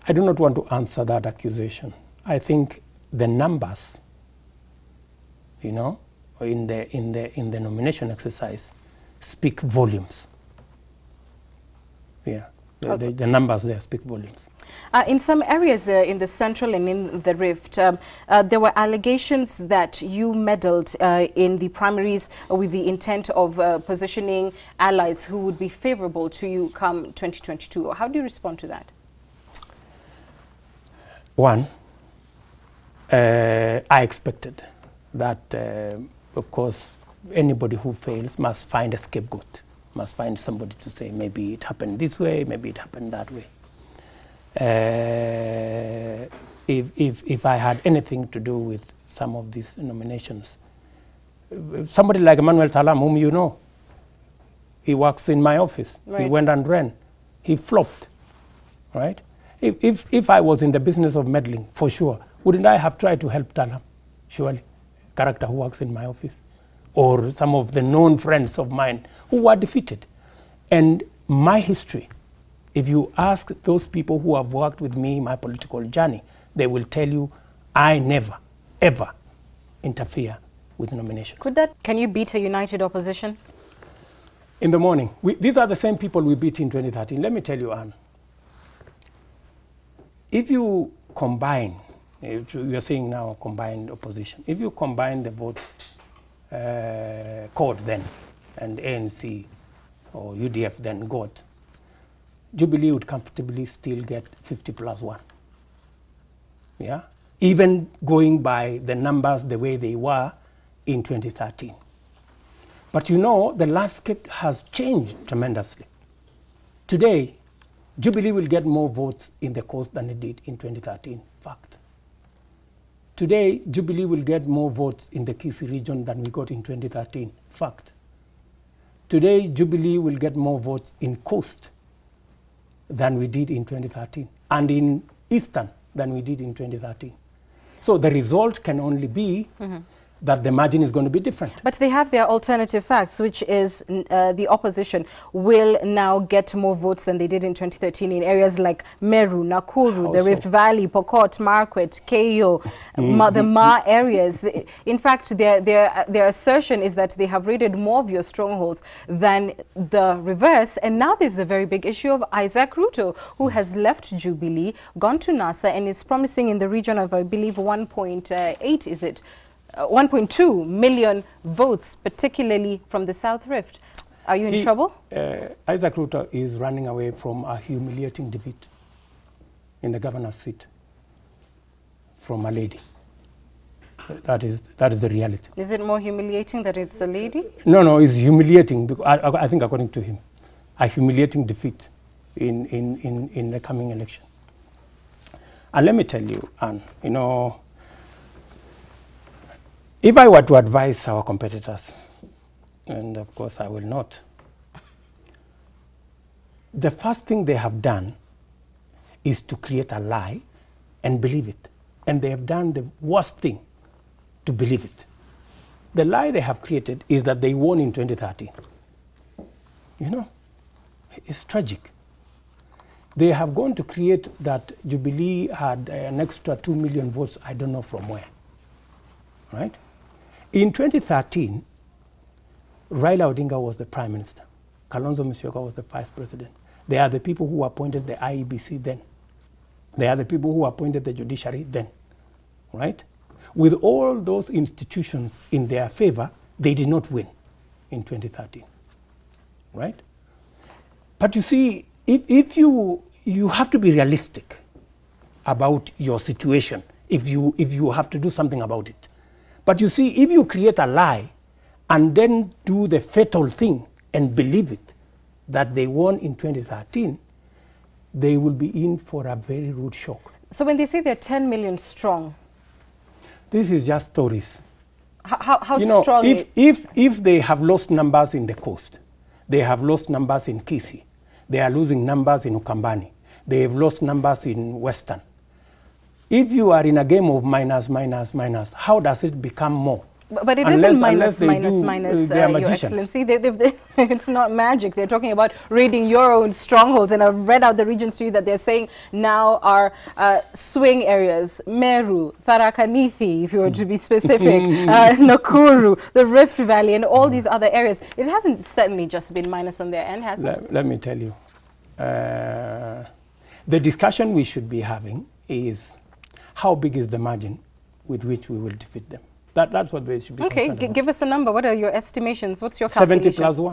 I do not want to answer that accusation. I think the numbers, you know, in the nomination exercise speak volumes. Yeah, the numbers there speak volumes. In some areas in the Central and in the Rift, there were allegations that you meddled in the primaries with the intent of positioning allies who would be favorable to you come 2022. How do you respond to that? One, I expected that, of course, anybody who fails must find a scapegoat, must find somebody to say maybe it happened this way, maybe it happened that way. If I had anything to do with some of these nominations, somebody like Emmanuel Talam, whom you know, he works in my office. Right. He went and ran. He flopped, right? If I was in the business of meddling, for sure, wouldn't I have tried to help Talam? Surely, character who works in my office, or some of the known friends of mine who were defeated. And my history, if you ask those people who have worked with me in my political journey, they will tell you I never, ever interfere with nominations. Can you beat a united opposition? In the morning. These are the same people we beat in 2013. Let me tell you, Anne. If you combine, you're saying now combined opposition, if you combine the votes CORD then and ANC or UDF then got, Jubilee would comfortably still get 50+1. Yeah? Even going by the numbers the way they were in 2013. But you know, the landscape has changed tremendously. Today, Jubilee will get more votes in the coast than it did in 2013. Fact. Today, Jubilee will get more votes in the Kisii region than we got in 2013. Fact. Today, Jubilee will get more votes in coast than we did in 2013, and in Eastern than we did in 2013. So the result can only be that the margin is going to be different. But they have their alternative facts, which is the opposition will now get more votes than they did in 2013 in areas like Meru, Nakuru, the Rift Valley, Pokot, Marquette, Keio, the Ma areas. In fact, their assertion is that they have raided more of your strongholds than the reverse. And now there's a very big issue of Isaac Ruto, who has left Jubilee, gone to NASA, and is promising in the region of, I believe, 1.8, is it? 1.2 million votes, particularly from the South Rift. Are you in trouble? Isaac Ruto is running away from a humiliating defeat in the governor's seat from a lady. That is the reality. Is it more humiliating that it's a lady? No, it's humiliating, because I think according to him, a humiliating defeat in the coming election. And let me tell you, Anne, you know, if I were to advise our competitors, and of course I will not, the first thing they have done is to create a lie and believe it. And they have done the worst thing to believe it. The lie they have created is that they won in 2013. You know, it's tragic. They have gone to create that Jubilee had an extra 2 million votes, I don't know from where, right? In 2013, Raila Odinga was the Prime Minister. Kalonzo Musyoka was the Vice President. They are the people who appointed the IEBC then. They are the people who appointed the judiciary then, right? With all those institutions in their favor, they did not win in 2013, right? But you see, if you have to be realistic about your situation, if you have to do something about it. But you see, if you create a lie and then do the fatal thing and believe it, that they won in 2013, they will be in for a very rude shock. So when they say they're 10 million strong, this is just stories. How you know, strong? If they have lost numbers in the coast, they have lost numbers in Kisii, they are losing numbers in Ukambani, they have lost numbers in Western. If you are in a game of minus, minus, minus, how does it become more? But it isn't minus, Your Excellency. It's not magic. They're talking about raiding your own strongholds, and I've read out the regions to you that they're saying now are swing areas, Meru, Tharaka-Nithi, if you were to be specific, Nakuru, the Rift Valley, and all these other areas. It hasn't certainly just been minus on their end, has it? Let me tell you. The discussion we should be having is how big is the margin with which we will defeat them. That's what we should be concerned about. Give us a number. What are your estimations? What's your calculation? 70 plus 1.